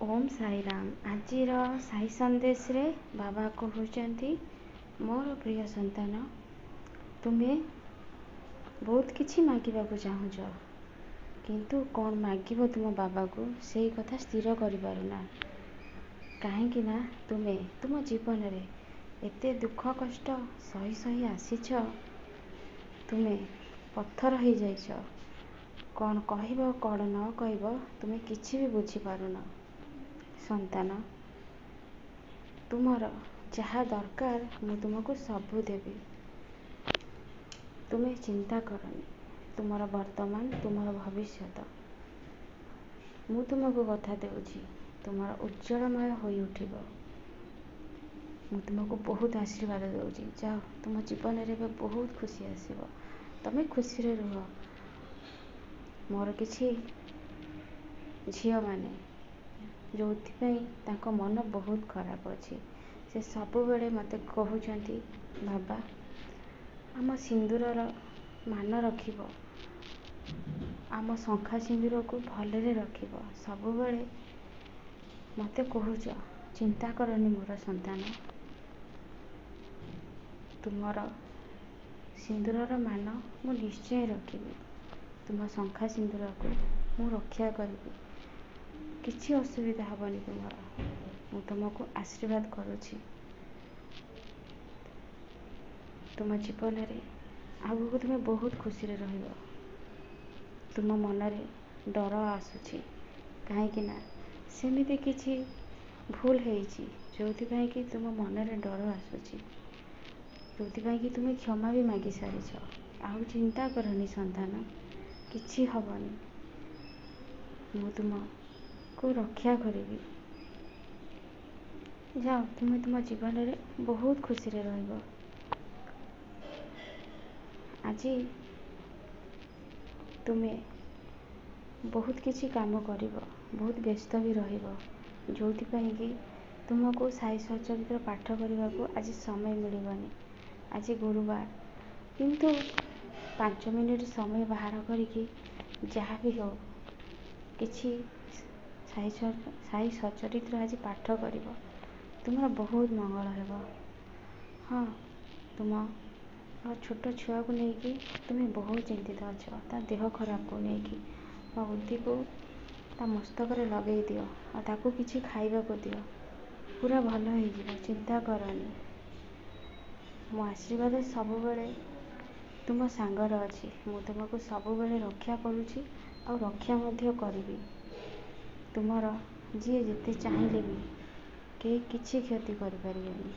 ओम साई राम। आजिर साई संदेश रे बाबा कहते मोर प्रिय संतान तुम्हें बहुत किछि मागिबा को चाहुछ किंतु कौन मागिबो तुम बाबा को सेई कथा स्थिर करि पारुना काहेकि ना तुम्हें तुम जीवन रे एते दुख कष्ट सही सही आसीछ तुम्हें पत्थर हो जाइछ कौन कहब कौन न कहब तुम्हें किछि भी बुझी पारुना संतान तुमर जहाँ दरकार मु तुमको सबू देवी तुम्हें चिंता करनी तुमर वर्तमान तुमर भविष्य मु तुमको कथा देउछि तुमर उज्जवलमय होई उठिबो मु तुमको बहुत आशीर्वाद देउछि जाओ तुम जीवन रे बहुत खुशी आसीबो तमे खुशी रे रुह मोर किछि झियो माने जो तांको मन बहुत खराब अच्छे से सबु बेले मते कहउचंती बाबा आम सिंदूरर मान रखिबो आम शंखा सिंदूर को भलरे रखिबो सबु बेले मते कहउच चिंता करनी मोर संतान तुमर सिंदूरर मान मु निश्चय रखिबी तुम शंखा सिंदूर को मु रक्षा करिबी किछि असुविधा हबनी तुमर मु तुमको आशीर्वाद करुछि तुम जीवन रे आगु तुम्हें बहुत खुशी रे रहिबो तुम मन रे डर आसुछि काहेकि ना सेमिति किछि भूल हेइछि जोथि पई कि तुम मन रे डर आसुछि जोथि पई कि तुम क्षमा भी मागी सारिछ आउ चिंता करनी संतान किछि हबनी मु तुम को रक्षा करिबी जाओ तुम्हें तुम जीवन रे बहुत खुशी रे रहिबो आजी तुम्हें बहुत किछि काम करिबो बहुत व्यस्त भी रहिबो जोथि पई कि तुमको साई सचरित्र पाठ करने को आज समय मिलबनी आज गुरुवार किंतु 5 मिनिट समय बाहर करिकी जहाँ भी हो किछि साई सचरित्र आज पाठ करिबो तुमर बहुत मंगल हेबो हाँ तुम छोट छुआ को लेकिन तुम्हें बहुत चिंतित अच्छ ता देह खराब को लेकिन मो बुद्धि को ता मस्तक रे लगे दियो और ताको किछि खाइबा को दियो पूरा भल हो जिवो चिंता करनी मो आशीर्वाद सबु बेले तुम सांगर अछि मु तुमको सबु बेले रक्षा करूछि और रक्षा मध्य करिबी तुमर जी जिते चाहिए भी के किछि क्षति करि परिबेनी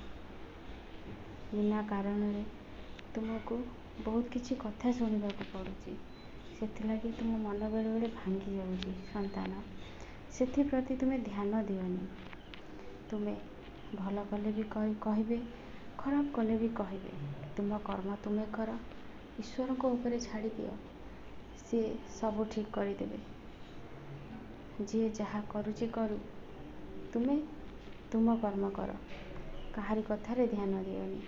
बिना कारण रे तुमको बहुत किछि कथा सुनिबा को पड़ुछि सेथिलागि तुम मन बेले बेले भांगी जाउछि संतान सेथि प्रति तुम्हें ध्यान दियोनी तुम्हें भल कले भी कहिबे खराब कले भी कहिबे तुम कर्म तुम्हें कर ईश्वर को ऊपर छाड़ी दियो सी सब ठीक कर देबे जी जहाँ करुछि करू तुम्हें तुम कर्म कर काहारी कथारे ध्यान दियोनी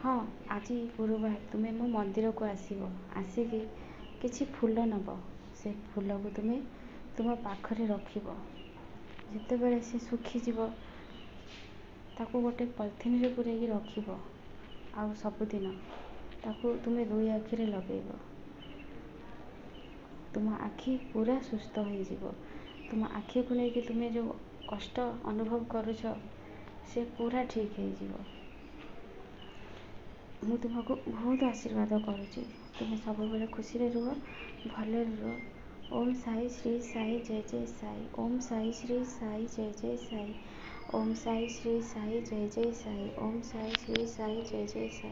हाँ आज गुरुवार तुम्हें मो मंदिर को आसीबो आसिकी किछि फूल नब से फूल को तुम्हें तुम पाखरे रखिबो जिते बेले से सुखी जीवो ताको गोटे पॉलिथिन रे पुरेकी रखिबो आउ सबुदिन ताको तुम्हें दुई आखि रे लगेइबो तुम आखि पूरा सुस्थ हो जीवो तुम आखि को लेकिन तुम्हें जो कष्ट अनुभव करुछ से पूरा ठीक हो जीवो मु तुमको बहुत आशीर्वाद करुछि तुम सब बेले खुशी रे रुह भले रुह ओम साई श्री साई जय जय साई ओम साई श्री साई जय जय साई ओम साई श्री साई जय जय साई ओम साई श्री साई जय जय साई।